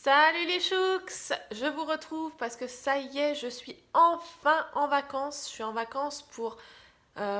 Salut les chouks! Je vous retrouve parce que ça y est, je suis enfin en vacances. Je suis en vacances pour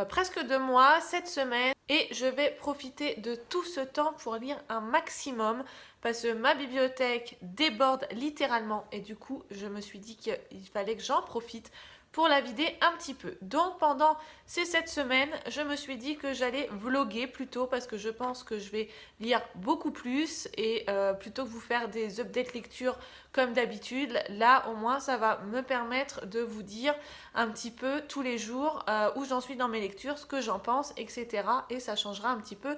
presque 2 mois, cette semaine, et je vais profiter de tout ce temps pour lire un maximum parce que ma bibliothèque déborde littéralement et du coup je me suis dit qu'il fallait que j'en profite pour la vider un petit peu. Donc pendant ces 7 semaines, je me suis dit que j'allais vlogger plutôt parce que je pense que je vais lire beaucoup plus et plutôt que vous faire des updates lecture comme d'habitude, là au moins ça va me permettre de vous dire un petit peu tous les jours où j'en suis dans mes lectures, ce que j'en pense, etc. Et ça changera un petit peu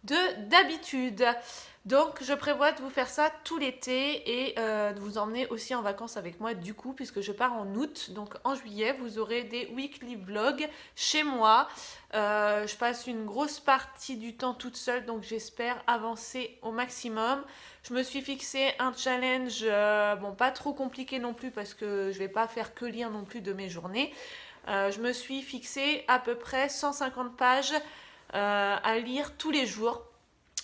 d'habitude. Donc je prévois de vous faire ça tout l'été et de vous emmener aussi en vacances avec moi du coup puisque je pars en août. Donc en juillet vous aurez des weekly vlogs chez moi. Je passe une grosse partie du temps toute seule donc j'espère avancer au maximum. Je me suis fixé un challenge, bon pas trop compliqué non plus parce que je vais pas faire que lire non plus de mes journées. Je me suis fixé à peu près 150 pages à lire tous les jours.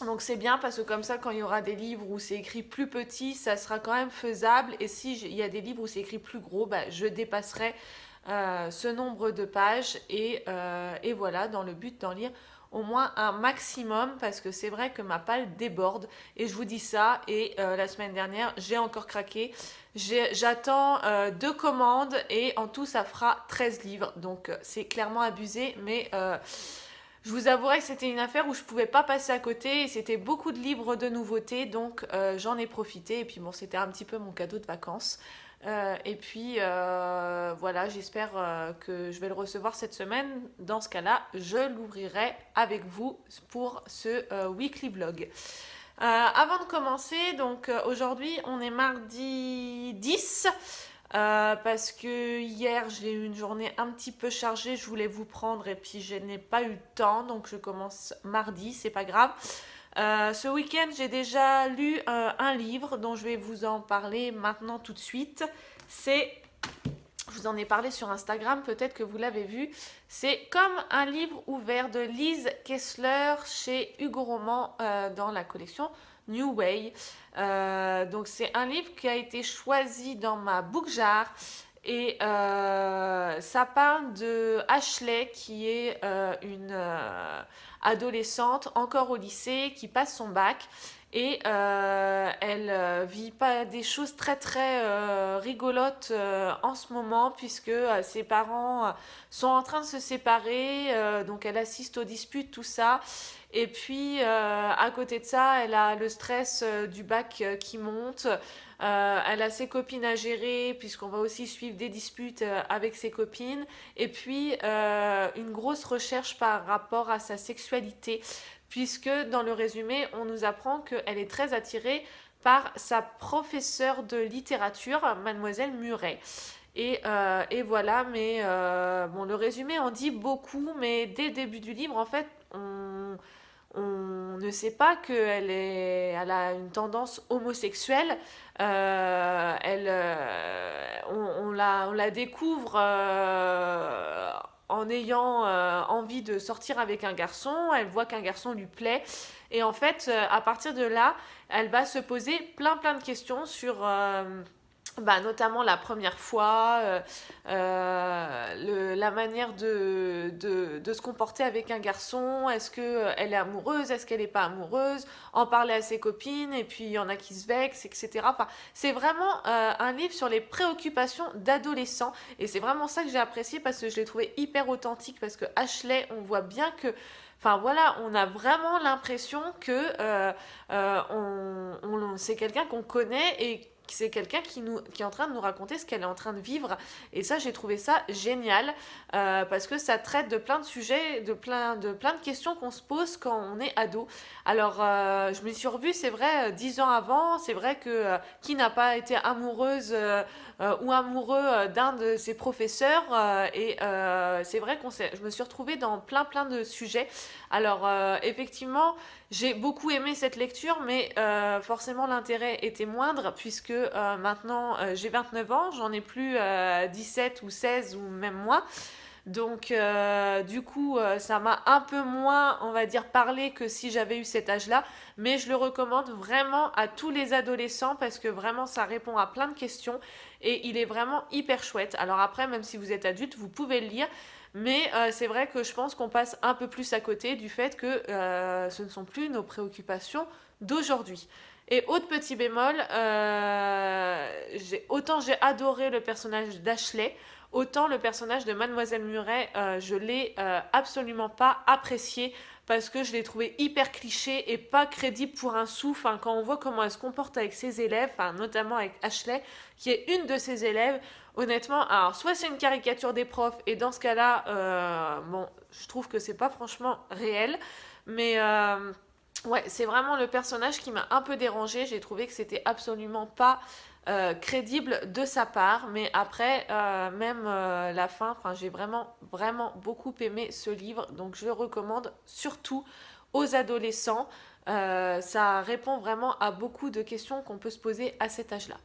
Donc c'est bien parce que comme ça quand il y aura des livres où c'est écrit plus petit, ça sera quand même faisable. Et si il y a des livres où c'est écrit plus gros, bah, je dépasserai ce nombre de pages. Et voilà, dans le but d'en lire au moins un maximum parce que c'est vrai que ma palle déborde. Et je vous dis ça, et la semaine dernière, j'ai encore craqué. J'attends 2 commandes et en tout ça fera 13 livres. Donc c'est clairement abusé, mais... je vous avouerai que c'était une affaire où je pouvais pas passer à côté et c'était beaucoup de livres de nouveautés donc j'en ai profité et puis bon c'était un petit peu mon cadeau de vacances. Et puis voilà, j'espère que je vais le recevoir cette semaine. Dans ce cas-là, je l'ouvrirai avec vous pour ce weekly vlog. Avant de commencer, donc aujourd'hui on est mardi 10. Parce que hier j'ai eu une journée un petit peu chargée, je voulais vous prendre et puis je n'ai pas eu le temps, donc je commence mardi, c'est pas grave. Ce week-end j'ai déjà lu un livre dont je vais vous en parler maintenant tout de suite. Je vous en ai parlé sur Instagram, peut-être que vous l'avez vu. C'est Comme un livre ouvert de Lise Kessler chez Hugo Roman dans la collection New Way. Donc c'est un livre qui a été choisi dans ma book jar et ça parle de Ashley qui est une adolescente encore au lycée qui passe son bac et elle vit pas des choses très très rigolotes en ce moment puisque ses parents sont en train de se séparer, donc elle assiste aux disputes, tout ça. Et puis à côté de ça, elle a le stress du bac qui monte. Elle a ses copines à gérer puisqu'on va aussi suivre des disputes avec ses copines. Et puis une grosse recherche par rapport à sa sexualité puisque dans le résumé, on nous apprend qu'elle est très attirée par sa professeure de littérature, Mademoiselle Murray. Et voilà, mais bon, le résumé en dit beaucoup, mais dès le début du livre, en fait, on ne sait pas elle a une tendance homosexuelle. On la découvre en ayant envie de sortir avec un garçon. Elle voit qu'un garçon lui plaît. Et en fait, à partir de là, elle va se poser plein de questions sur... notamment la première fois, la manière de se comporter avec un garçon, est-ce qu'elle est amoureuse, est-ce qu'elle n'est pas amoureuse, en parler à ses copines, et puis il y en a qui se vexent, etc. Enfin, c'est vraiment un livre sur les préoccupations d'adolescents, et c'est vraiment ça que j'ai apprécié parce que je l'ai trouvé hyper authentique, parce que Ashley, on voit bien que enfin voilà, on a vraiment l'impression que c'est quelqu'un qu'on connaît et c'est quelqu'un qui est en train de nous raconter ce qu'elle est en train de vivre. Et ça, j'ai trouvé ça génial parce que ça traite de plein de sujets, de plein de questions qu'on se pose quand on est ado. Alors, je me suis revue, c'est vrai, 10 ans avant. C'est vrai que qui n'a pas été amoureuse ou amoureux d'un de ses professeurs et c'est vrai je me suis retrouvée dans plein de sujets. Alors, effectivement, j'ai beaucoup aimé cette lecture, mais forcément l'intérêt était moindre puisque maintenant j'ai 29 ans, j'en ai plus 17 ou 16 ou même moins. Donc du coup ça m'a un peu moins, on va dire, parlé que si j'avais eu cet âge-là, mais je le recommande vraiment à tous les adolescents parce que vraiment ça répond à plein de questions et il est vraiment hyper chouette. Alors après, même si vous êtes adulte, vous pouvez le lire, mais c'est vrai que je pense qu'on passe un peu plus à côté du fait que ce ne sont plus nos préoccupations d'aujourd'hui. Et autre petit bémol, autant j'ai adoré le personnage d'Ashley, autant le personnage de Mademoiselle Murray, je l'ai absolument pas apprécié parce que je l'ai trouvé hyper cliché et pas crédible pour un sou. Enfin, quand on voit comment elle se comporte avec ses élèves, enfin, notamment avec Ashley, qui est une de ses élèves, honnêtement, alors soit c'est une caricature des profs et dans ce cas-là, bon, je trouve que c'est pas franchement réel, mais ouais, c'est vraiment le personnage qui m'a un peu dérangée. J'ai trouvé que c'était absolument pas crédible de sa part, mais après, même la fin, enfin, j'ai vraiment, vraiment beaucoup aimé ce livre, donc je le recommande surtout aux adolescents. Ça répond vraiment à beaucoup de questions qu'on peut se poser à cet âge-là.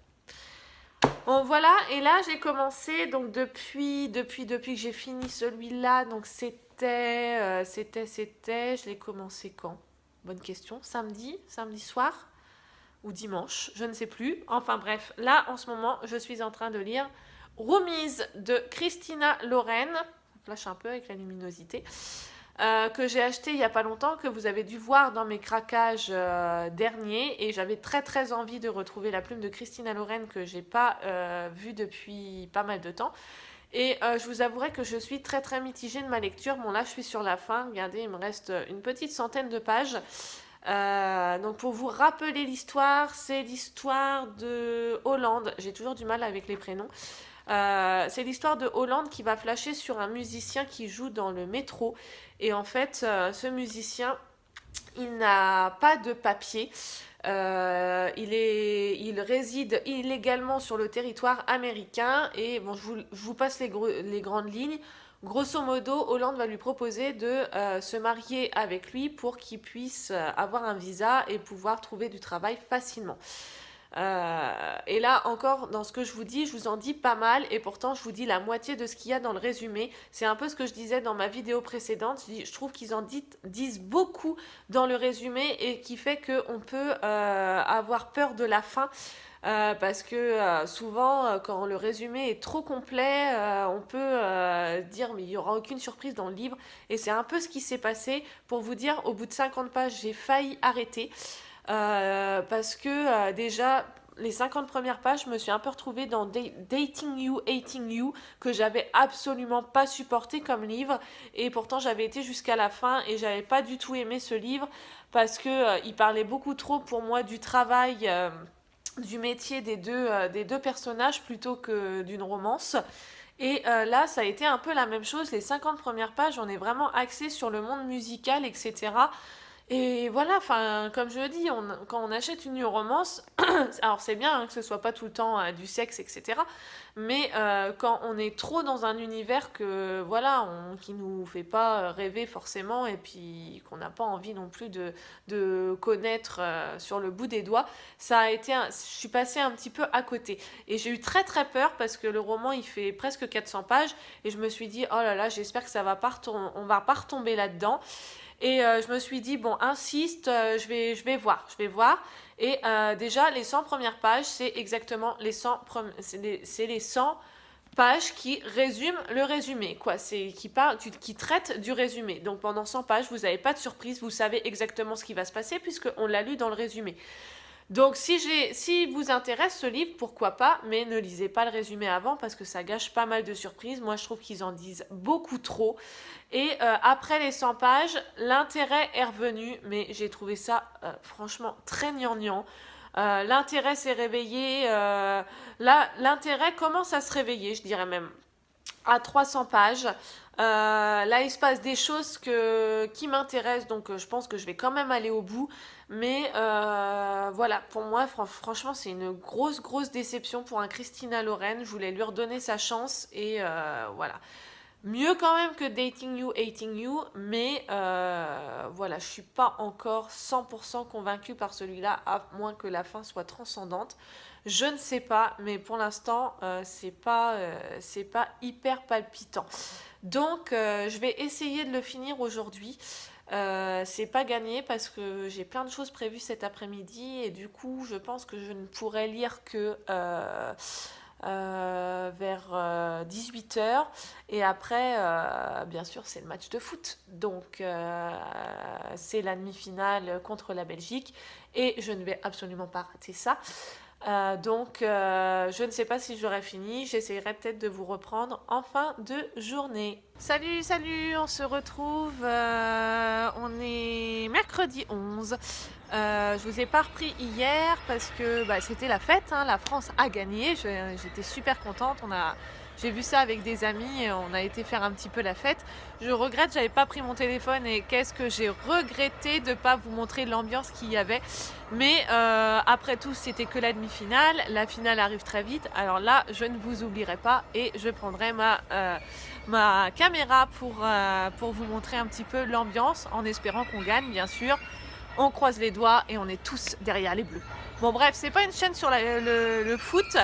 Bon voilà, et là j'ai commencé, donc depuis que j'ai fini celui-là, donc je l'ai commencé quand? Bonne question, samedi soir ou dimanche, je ne sais plus. Enfin bref, là en ce moment, je suis en train de lire Roomies de Christina Loren, ça flash un peu avec la luminosité, que j'ai acheté il n'y a pas longtemps, que vous avez dû voir dans mes craquages derniers, et j'avais très très envie de retrouver la plume de Christina Loren que j'ai pas vue depuis pas mal de temps. Et je vous avouerai que je suis très très mitigée de ma lecture. Bon là je suis sur la fin, regardez, il me reste une petite centaine de pages. Donc pour vous rappeler l'histoire, c'est l'histoire de Hollande. J'ai toujours du mal avec les prénoms. C'est l'histoire de Hollande qui va flasher sur un musicien qui joue dans le métro. Et en fait, ce musicien, il n'a pas de papier. Il réside illégalement sur le territoire américain. Et bon, je vous passe les grandes lignes. Grosso modo, Hollande va lui proposer de se marier avec lui pour qu'il puisse avoir un visa et pouvoir trouver du travail facilement. Et là encore, dans ce que je vous en dis pas mal, et pourtant je vous dis la moitié de ce qu'il y a dans le résumé. C'est un peu ce que je disais dans ma vidéo précédente. Je trouve qu'ils en disent beaucoup dans le résumé et qui fait qu'on peut avoir peur de la fin. Parce que souvent, quand le résumé est trop complet, on peut dire mais il n'y aura aucune surprise dans le livre. Et c'est un peu ce qui s'est passé. Pour vous dire, au bout de 50 pages, j'ai failli arrêter. Parce que déjà, les 50 premières pages, je me suis un peu retrouvée dans Dating You, Hating You, que j'avais absolument pas supporté comme livre. Et pourtant, j'avais été jusqu'à la fin et j'avais pas du tout aimé ce livre parce que il parlait beaucoup trop pour moi du travail. Du métier des deux personnages plutôt que d'une romance. Et là, ça a été un peu la même chose. Les 50 premières pages, on est vraiment axé sur le monde musical, etc. Et voilà, enfin, comme je le dis, quand on achète une romance, alors c'est bien hein, que ce soit pas tout le temps du sexe, etc. Mais quand on est trop dans un univers voilà, qui nous fait pas rêver forcément et puis qu'on n'a pas envie non plus de connaître sur le bout des doigts, je suis passée un petit peu à côté. Et j'ai eu très très peur parce que le roman il fait presque 400 pages et je me suis dit oh là là, j'espère que on va pas retomber là-dedans. Et je me suis dit, bon, insiste, je vais voir. Et déjà, les 100 premières pages, c'est exactement les 100 pages qui résument le résumé, quoi. Qui traitent du résumé. Donc pendant 100 pages, vous n'avez pas de surprise, vous savez exactement ce qui va se passer puisqu'on l'a lu dans le résumé. Donc si vous intéresse ce livre, pourquoi pas, mais ne lisez pas le résumé avant parce que ça gâche pas mal de surprises. Moi je trouve qu'ils en disent beaucoup trop. Et après les 100 pages, l'intérêt est revenu, mais j'ai trouvé ça franchement très gnangnan. L'intérêt s'est réveillé, là l'intérêt commence à se réveiller, je dirais même à 300 pages. Là, il se passe des choses qui m'intéressent, donc je pense que je vais quand même aller au bout. Mais voilà, pour moi, franchement, c'est une grosse déception pour un Christina Loren. Je voulais lui redonner sa chance et voilà. Mieux quand même que Dating You, Hating You, mais voilà, je suis pas encore 100% convaincue par celui-là, à moins que la fin soit transcendante. Je ne sais pas, mais pour l'instant, c'est pas hyper palpitant. Donc, je vais essayer de le finir aujourd'hui. C'est pas gagné parce que j'ai plein de choses prévues cet après-midi et du coup, je pense que je ne pourrai lire que vers 18 h. Et après, bien sûr, c'est le match de foot. Donc, c'est la demi-finale contre la Belgique et je ne vais absolument pas rater ça. Donc, je ne sais pas si j'aurai fini. J'essaierai peut-être de vous reprendre en fin de journée. Salut, salut, on se retrouve. On est mercredi 11. Je vous ai pas repris hier parce que c'était la fête. Hein, la France a gagné. J'étais super contente. J'ai vu ça avec des amis et on a été faire un petit peu la fête. Je regrette, j'avais pas pris mon téléphone et qu'est-ce que j'ai regretté de pas vous montrer l'ambiance qu'il y avait. Mais après tout, c'était que la demi-finale. La finale arrive très vite. Alors là, je ne vous oublierai pas et je prendrai ma caméra pour vous montrer un petit peu l'ambiance en espérant qu'on gagne, bien sûr. On croise les doigts et on est tous derrière les bleus. Bon bref, c'est pas une chaîne sur le foot.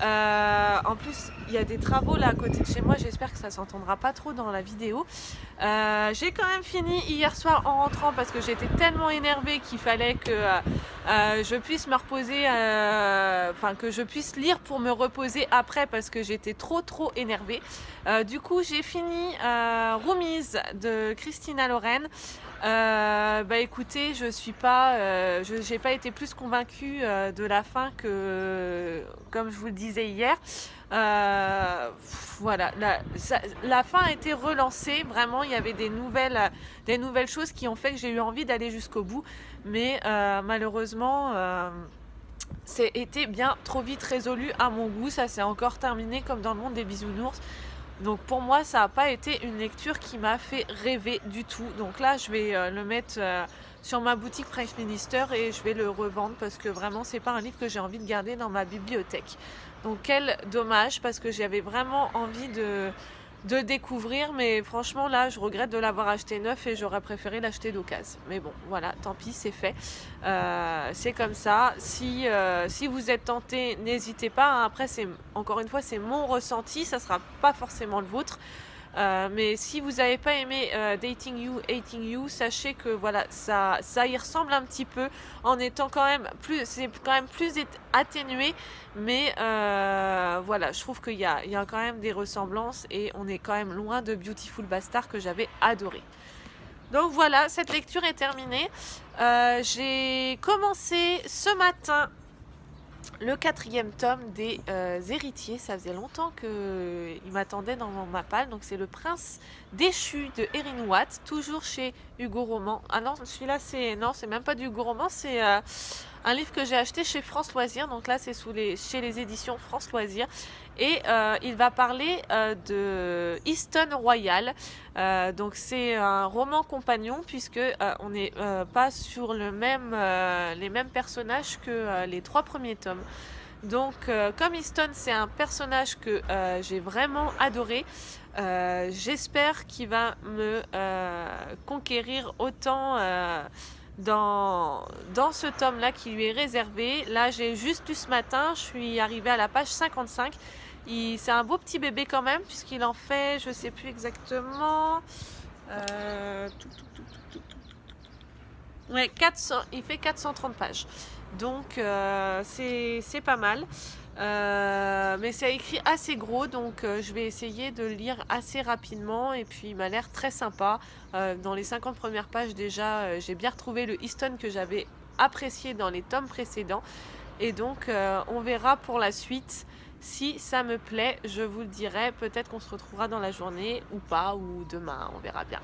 En plus, il y a des travaux là à côté de chez moi. J'espère que ça s'entendra pas trop dans la vidéo. J'ai quand même fini hier soir en rentrant parce que j'étais tellement énervée qu'il fallait que je puisse me reposer, que je puisse lire pour me reposer après parce que j'étais trop énervée. Du coup, j'ai fini Roomies de Christina Loren. Écoutez, j'ai pas été plus convaincue de la fin que, comme je vous le disais hier. Voilà, la fin a été relancée. Vraiment, il y avait des nouvelles choses qui ont fait que j'ai eu envie d'aller jusqu'au bout. Mais malheureusement, été bien trop vite résolu à mon goût. Ça s'est encore terminé comme dans le monde des bisounours. Donc pour moi, ça n'a pas été une lecture qui m'a fait rêver du tout. Donc là, je vais le mettre sur ma boutique Price Minister et je vais le revendre parce que vraiment, c'est pas un livre que j'ai envie de garder dans ma bibliothèque. Donc quel dommage parce que j'avais vraiment envie de découvrir, mais franchement là je regrette de l'avoir acheté neuf et j'aurais préféré l'acheter d'occasion. Mais bon voilà, tant pis, c'est fait. C'est comme ça. Si vous êtes tenté, n'hésitez pas. Hein. Après, encore une fois, c'est mon ressenti, ça sera pas forcément le vôtre. Mais si vous n'avez pas aimé Dating You, Hating You, sachez que voilà, ça y ressemble un petit peu en étant c'est quand même plus atténué, mais voilà, je trouve qu'il y a quand même des ressemblances et on est quand même loin de Beautiful Bastard que j'avais adoré. Donc voilà, cette lecture est terminée. J'ai commencé ce matin le 4e tome des Héritiers. Ça faisait longtemps qu'il m'attendait dans ma palle. Donc c'est Le Prince déchu de Erin Watt, toujours chez Hugo Roman. Ah non, celui-là c'est même pas du Hugo Roman, c'est un livre que j'ai acheté chez France Loisirs. Donc là c'est chez les éditions France Loisirs. Et il va parler de Easton Royal. Donc c'est un roman compagnon puisque on n'est pas sur les mêmes personnages que les 3 premiers tomes. Donc comme Easton c'est un personnage que j'ai vraiment adoré, j'espère qu'il va me conquérir autant dans ce tome là qui lui est réservé. Là j'ai juste lu ce matin, je suis arrivée à la page 55. C'est un beau petit bébé quand même puisqu'il en fait, je sais plus exactement, ouais, il fait 430 pages. Donc c'est pas mal. Mais c'est écrit assez gros, donc je vais essayer de le lire assez rapidement. Et puis il m'a l'air très sympa. Dans les 50 premières pages déjà, j'ai bien retrouvé le Easton que j'avais apprécié dans les tomes précédents. Et donc on verra pour la suite. Si ça me plaît, je vous le dirai. Peut-être qu'on se retrouvera dans la journée ou pas, ou demain, on verra bien.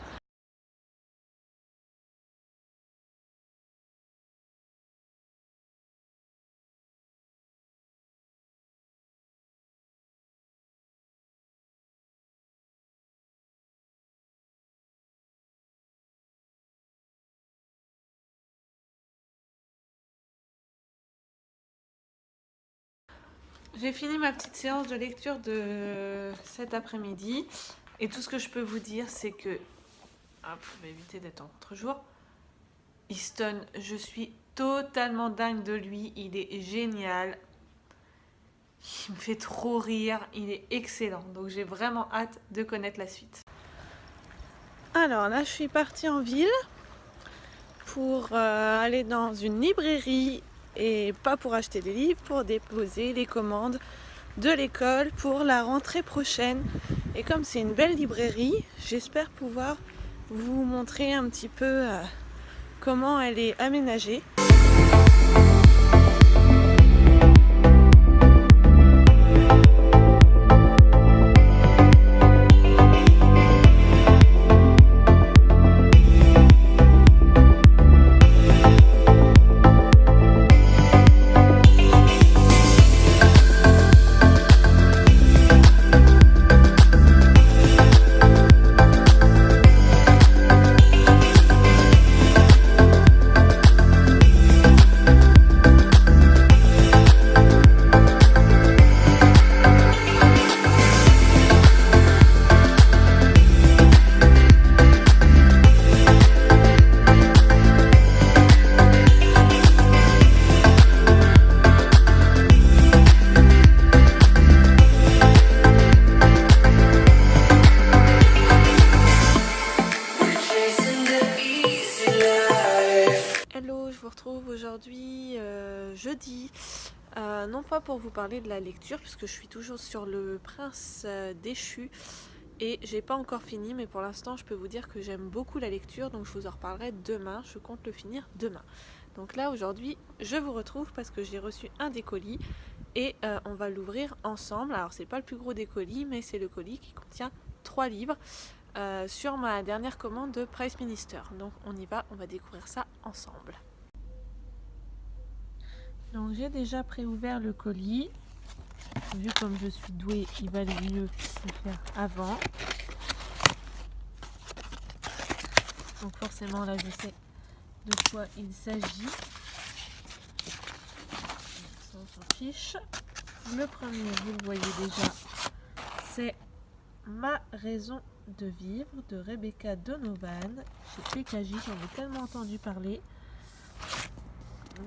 J'ai fini ma petite séance de lecture de cet après-midi. Et tout ce que je peux vous dire, c'est que... Hop, je vais éviter d'être en contre-jour. Easton, je suis totalement dingue de lui. Il est génial. Il me fait trop rire, il est excellent. Donc j'ai vraiment hâte de connaître la suite. Alors là, je suis partie en ville pour aller dans une librairie et pas pour acheter des livres, pour déposer les commandes de l'école pour la rentrée prochaine. Et comme c'est une belle librairie, j'espère pouvoir vous montrer un petit peu comment elle est aménagée. Aujourd'hui jeudi, non pas pour vous parler de la lecture puisque je suis toujours sur le prince déchu et j'ai pas encore fini, mais pour l'instant je peux vous dire que j'aime beaucoup la lecture, donc je vous en reparlerai demain, je compte le finir demain. Donc là aujourd'hui je vous retrouve parce que j'ai reçu un des colis et on va l'ouvrir ensemble. Alors c'est pas le plus gros des colis, mais c'est le colis qui contient 3 livres sur ma dernière commande de Price Minister. Donc on y va, on va découvrir ça ensemble. Donc j'ai déjà préouvert le colis. Vu comme je suis douée, il valait mieux le faire avant. Donc forcément là je sais de quoi il s'agit. Ça on s'en fiche. Le premier, vous le voyez déjà, c'est Ma raison de vivre de Rebecca Donovan chez PKJ. J'en ai tellement entendu parler.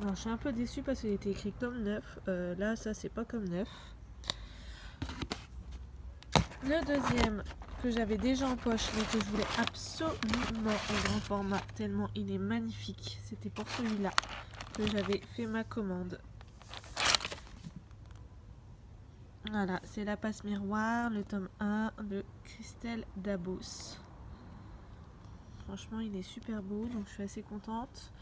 Alors, je suis un peu déçue parce qu'il était écrit comme neuf. Là, ça, c'est pas comme neuf. Le deuxième, que j'avais déjà en poche, mais que je voulais absolument au grand format, tellement il est magnifique. C'était pour celui-là que j'avais fait ma commande. Voilà, c'est La Passe Miroir, le tome 1 de Christelle Dabos. Franchement, il est super beau, donc je suis assez contente.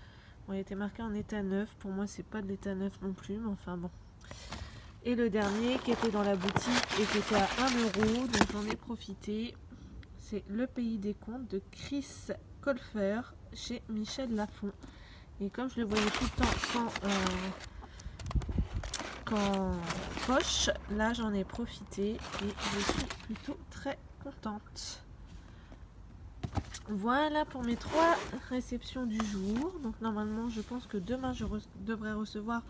Bon, il était marqué en état neuf. Pour moi, c'est pas de l'état neuf non plus, mais enfin bon. Et le dernier qui était dans la boutique et qui était à 1€, donc j'en ai profité. C'est Le Pays des Contes de Chris Colfer chez Michel Lafon. Et comme je le voyais tout le temps qu'en poche, là j'en ai profité et je suis plutôt très contente. Voilà pour mes 3 réceptions du jour. Donc normalement je pense que demain je devrais recevoir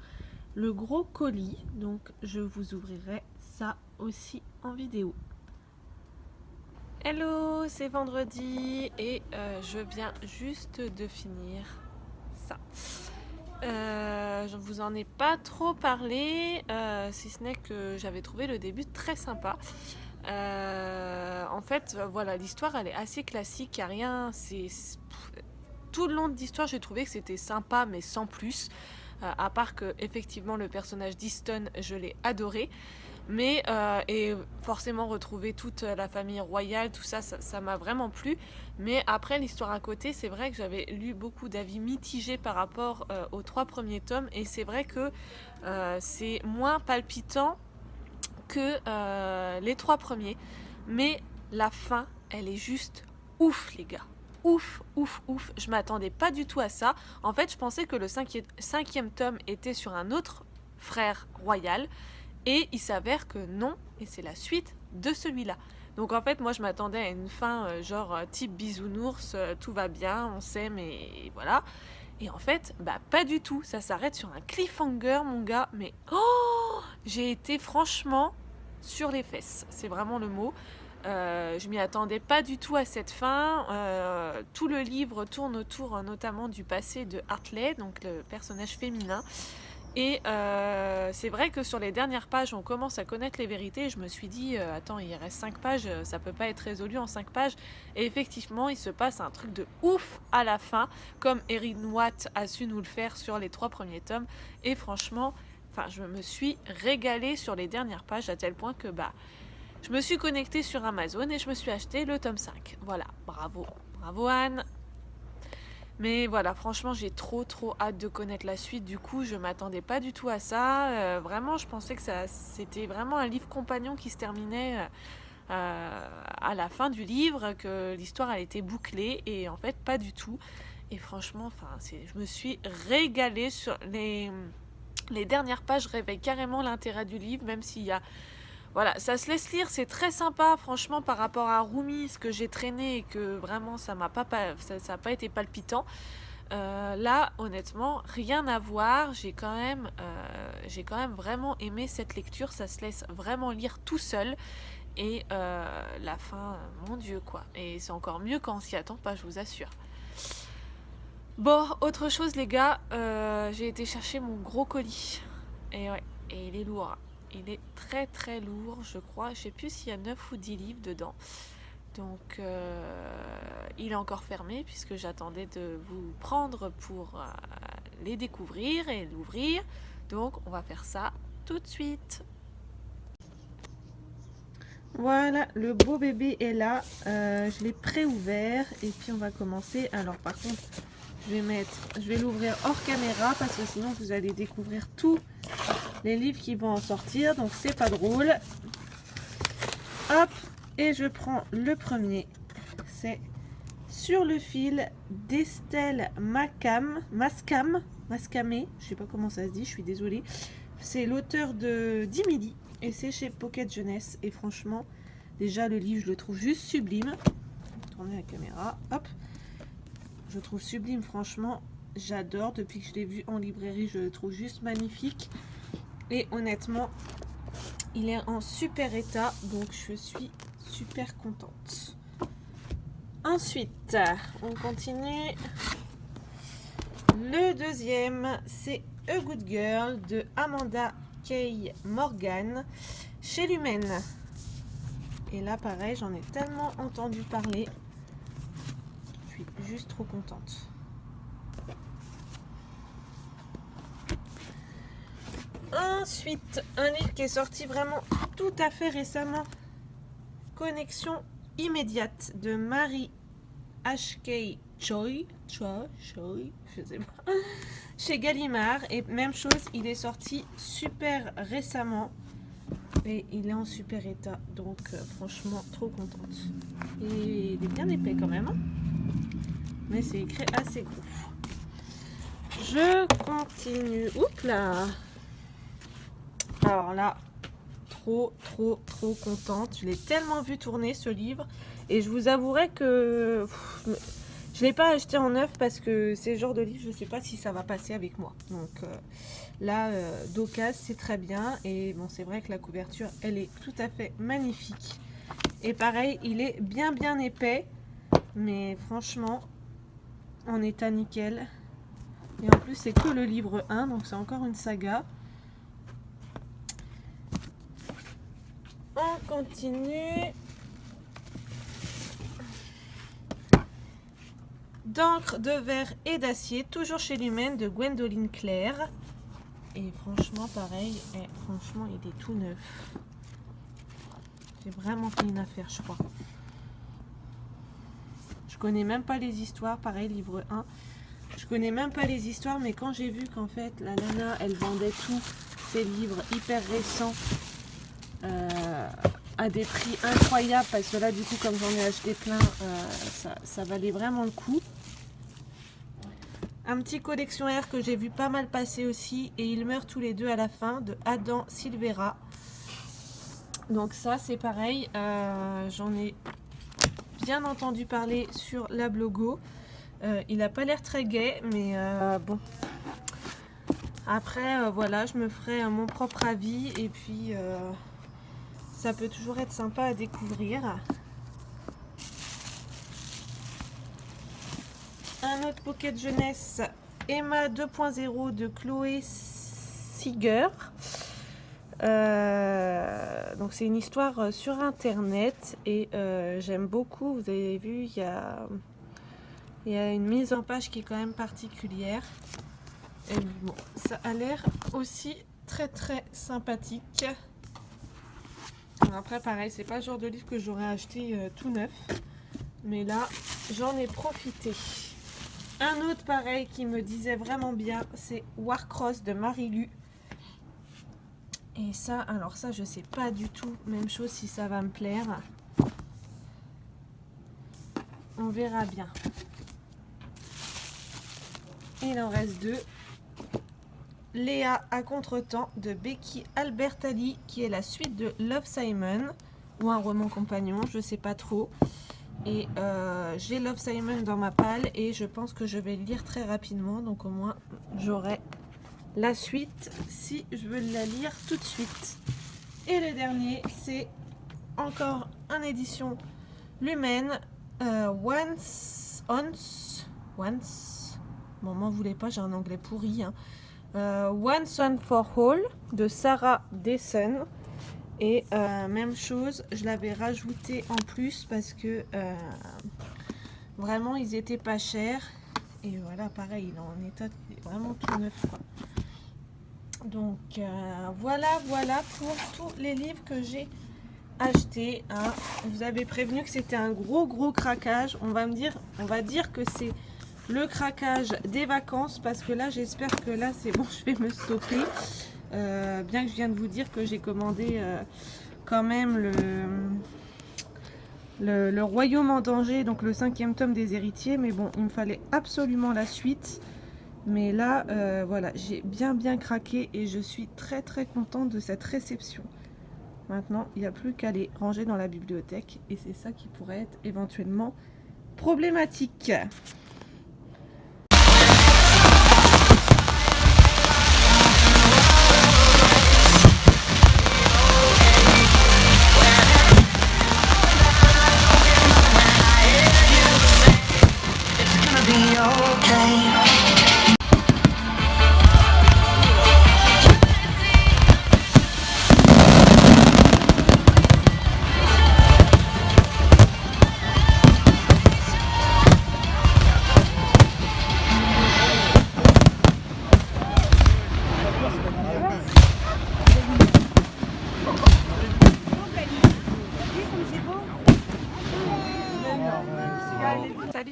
le gros colis. Donc je vous ouvrirai ça aussi en vidéo. Hello, c'est vendredi et je viens juste de finir ça. Je ne vous en ai pas trop parlé, si ce n'est que j'avais trouvé le début très sympa. En fait, voilà, l'histoire elle est assez classique, il n'y a rien. Tout le long de l'histoire, j'ai trouvé que c'était sympa, mais sans plus. À part que, effectivement, le personnage d'Easton, je l'ai adoré. Mais, et forcément, retrouver toute la famille royale, tout ça, ça m'a vraiment plu. Mais après, l'histoire à côté, c'est vrai que j'avais lu beaucoup d'avis mitigés par rapport aux 3 premiers tomes. Et c'est vrai que c'est moins palpitant que les 3 premiers, mais la fin elle est juste ouf les gars, ouf, je m'attendais pas du tout à ça. En fait je pensais que le 5e tome était sur un autre frère royal et il s'avère que non, et c'est la suite de celui-là. Donc en fait moi je m'attendais à une fin genre type bisounours, tout va bien, on s'aime et voilà. Et en fait, bah pas du tout, ça s'arrête sur un cliffhanger mon gars, mais oh, j'ai été franchement sur les fesses, c'est vraiment le mot. Je m'y attendais pas du tout à cette fin. Tout le livre tourne autour notamment du passé de Hartley, donc le personnage féminin. Et c'est vrai que sur les dernières pages, on commence à connaître les vérités. Je me suis dit, attends, il reste 5 pages, ça peut pas être résolu en 5 pages. Et effectivement, il se passe un truc de ouf à la fin, comme Erin Watt a su nous le faire sur les 3 premiers tomes. Et franchement, je me suis régalée sur les dernières pages à tel point que je me suis connectée sur Amazon et je me suis acheté le tome 5. Voilà, bravo, bravo Anne. Mais voilà, franchement, j'ai trop hâte de connaître la suite. Du coup, je m'attendais pas du tout à ça. Vraiment, je pensais que c'était vraiment un livre compagnon qui se terminait à la fin du livre, que l'histoire elle était bouclée. Et en fait, pas du tout. Et franchement, je me suis régalée sur les dernières pages. Réveillent carrément l'intérêt du livre, même s'il y a... Voilà, ça se laisse lire, c'est très sympa, franchement, par rapport à Rumi, ce que j'ai traîné et que vraiment ça n'a pas été palpitant. Là, honnêtement, rien à voir. J'ai quand même vraiment aimé cette lecture. Ça se laisse vraiment lire tout seul. Et la fin, mon Dieu, quoi. Et c'est encore mieux quand on s'y attend pas, je vous assure. Bon, autre chose, les gars, j'ai été chercher mon gros colis. Et ouais, et il est lourd. Il est très lourd, je crois. Je sais plus s'il y a 9 ou 10 livres dedans. Donc, il est encore fermé puisque j'attendais de vous prendre pour les découvrir et l'ouvrir. Donc, on va faire ça tout de suite. Voilà, le beau bébé est là. Je l'ai pré-ouvert et puis on va commencer. Alors, par contre, je vais l'ouvrir hors caméra parce que sinon vous allez découvrir tous les livres qui vont en sortir, donc c'est pas drôle. Hop, et je prends le premier. C'est Sur le fil d'Estelle Mascame, je sais pas comment ça se dit, je suis désolée. C'est l'auteur de Dimili et c'est chez Pocket Jeunesse. Et franchement, déjà le livre, je le trouve juste sublime. Tourner la caméra, hop. Je le trouve sublime, franchement, j'adore. Depuis que je l'ai vu en librairie, je le trouve juste magnifique. Et honnêtement, il est en super état, donc je suis super contente. Ensuite, on continue. Le deuxième, c'est A Good Girl de Amanda Kay Morgan chez Lumen. Et là, pareil, j'en ai tellement entendu parler. Je suis juste trop contente. Ensuite, un livre qui est sorti vraiment tout à fait récemment. Connexion immédiate de Marie H.K. Choi, je sais pas, chez Gallimard. Et même chose, il est sorti super récemment et il est en super état, donc franchement trop contente. Et il est bien épais quand même, hein, mais c'est écrit assez gros. Je continue. Oups là. Alors là, trop contente. Je l'ai tellement vu tourner ce livre. Et je vous avouerai que je ne l'ai pas acheté en neuf parce que c'est le genre de livre, je ne sais pas si ça va passer avec moi. Donc là, d'occasion, c'est très bien. Et bon, c'est vrai que la couverture, elle est tout à fait magnifique. Et pareil, il est bien épais. Mais franchement, en état nickel. Et en plus, c'est que le livre 1, donc c'est encore une saga. On continue. D'encre, de verre et d'acier, toujours chez Lumen, de Gwendoline Claire. Et franchement, pareil, franchement, il est tout neuf. J'ai vraiment fait une affaire, je crois. Je connais même pas les histoires, pareil, livre 1. Je connais même pas les histoires, mais quand j'ai vu qu'en fait, la nana, elle vendait tous ces livres hyper récents à des prix incroyables, parce que là, du coup, comme j'en ai acheté plein, ça valait vraiment le coup. Un petit collection R que j'ai vu pas mal passer aussi, et ils meurent tous les deux à la fin, de Adam Silvera. Donc ça, c'est pareil, j'en ai bien entendu parler sur la blogo. Il n'a pas l'air très gai, mais bon. Après, voilà, je me ferai mon propre avis, et puis ça peut toujours être sympa à découvrir. Un autre Pocket Jeunesse, Emma 2.0 de Chloé Seeger. Donc c'est une histoire sur internet et j'aime beaucoup. Vous avez vu, il y a une mise en page qui est quand même particulière. Et bon, ça a l'air aussi très très sympathique. Après pareil, c'est pas le genre de livre que j'aurais acheté tout neuf, mais là j'en ai profité. Un autre pareil qui me disait vraiment bien, c'est Warcross de Marie-Lu. Et ça, alors ça je sais pas du tout, même chose si ça va me plaire. On verra bien. Il en reste deux. Léa à contretemps de Becky Albertalli, qui est la suite de Love Simon, ou un roman compagnon, je sais pas trop. Et j'ai Love Simon dans ma palle et je pense que je vais le lire très rapidement, donc au moins j'aurai la suite si je veux la lire tout de suite. Et le dernier, c'est encore une édition Lumen, Once, bon m'en voulez pas, j'ai un anglais pourri, hein. Once and for All de Sarah Dessen. Et même chose, je l'avais rajouté en plus parce que vraiment ils étaient pas chers. Et voilà, pareil, il est en état vraiment tout neuf, quoi. Donc voilà pour tous les livres que j'ai achetés, hein. Vous avez prévenu que c'était un gros craquage. On va dire que c'est le craquage des vacances, parce que là j'espère que là c'est bon, je vais me stopper. Bien que je viens de vous dire que j'ai commandé quand même le Royaume en danger, donc le 5e tome des Héritiers, mais bon, il me fallait absolument la suite. Mais là, voilà, j'ai bien craqué et je suis très contente de cette réception. Maintenant, il n'y a plus qu'à les ranger dans la bibliothèque et c'est ça qui pourrait être éventuellement problématique.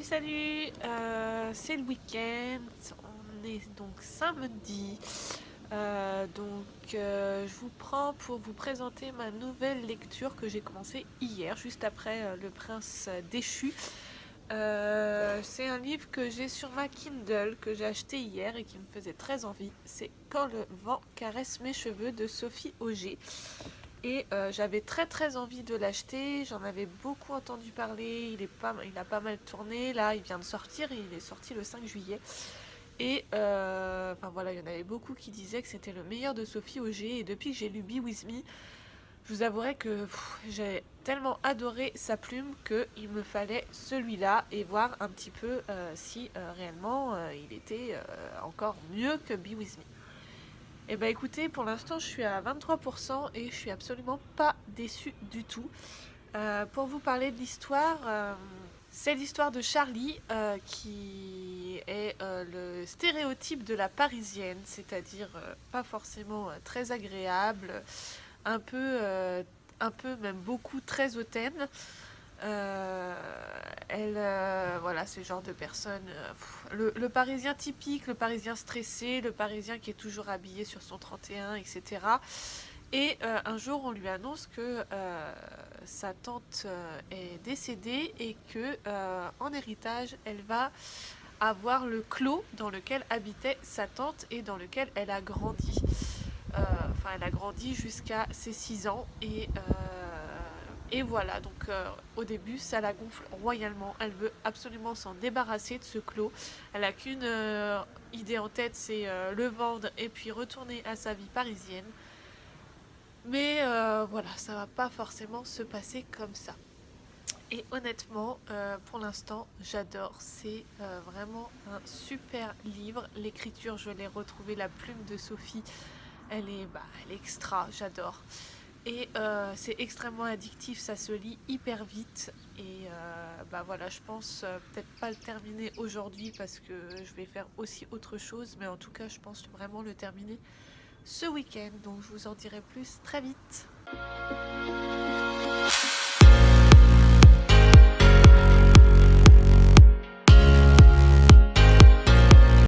Salut, c'est le week-end, on est donc samedi, je vous prends pour vous présenter ma nouvelle lecture que j'ai commencé hier, juste après Le Prince déchu. C'est un livre que j'ai sur ma Kindle, que j'ai acheté hier et qui me faisait très envie. C'est Quand le vent caresse mes cheveux de Sophie Auger. Et j'avais très envie de l'acheter, j'en avais beaucoup entendu parler, il a pas mal tourné, là il vient de sortir, il est sorti le 5 juillet. Et enfin voilà, il y en avait beaucoup qui disaient que c'était le meilleur de Sophie Auger, et depuis que j'ai lu Be With Me, je vous avouerai que j'ai tellement adoré sa plume qu'il me fallait celui-là et voir un petit peu si réellement il était encore mieux que Be With Me. Et bah écoutez, pour l'instant je suis à 23% et je suis absolument pas déçue du tout. Pour vous parler de l'histoire, c'est l'histoire de Charlie qui est le stéréotype de la Parisienne, c'est-à-dire pas forcément très agréable, un peu même beaucoup très hautaine. Voilà, c'est le genre de personne, le Parisien typique, le Parisien stressé, le Parisien qui est toujours habillé sur son 31, etc. Et un jour, on lui annonce que sa tante est décédée et que en héritage, elle va avoir le clos dans lequel habitait sa tante et dans lequel elle a grandi. Enfin, elle a grandi jusqu'à ses 6 ans et voilà, donc au début ça la gonfle royalement, elle veut absolument s'en débarrasser de ce clos, elle n'a qu'une idée en tête, c'est le vendre et puis retourner à sa vie parisienne. Mais voilà, ça va pas forcément se passer comme ça. Et honnêtement, pour l'instant, j'adore, c'est vraiment un super livre. L'écriture, je l'ai retrouvée, la plume de Sophie, elle est extra, j'adore. Et c'est extrêmement addictif, ça se lit hyper vite. Et voilà, je pense peut-être pas le terminer aujourd'hui parce que je vais faire aussi autre chose. Mais en tout cas, je pense vraiment le terminer ce week-end. Donc je vous en dirai plus très vite.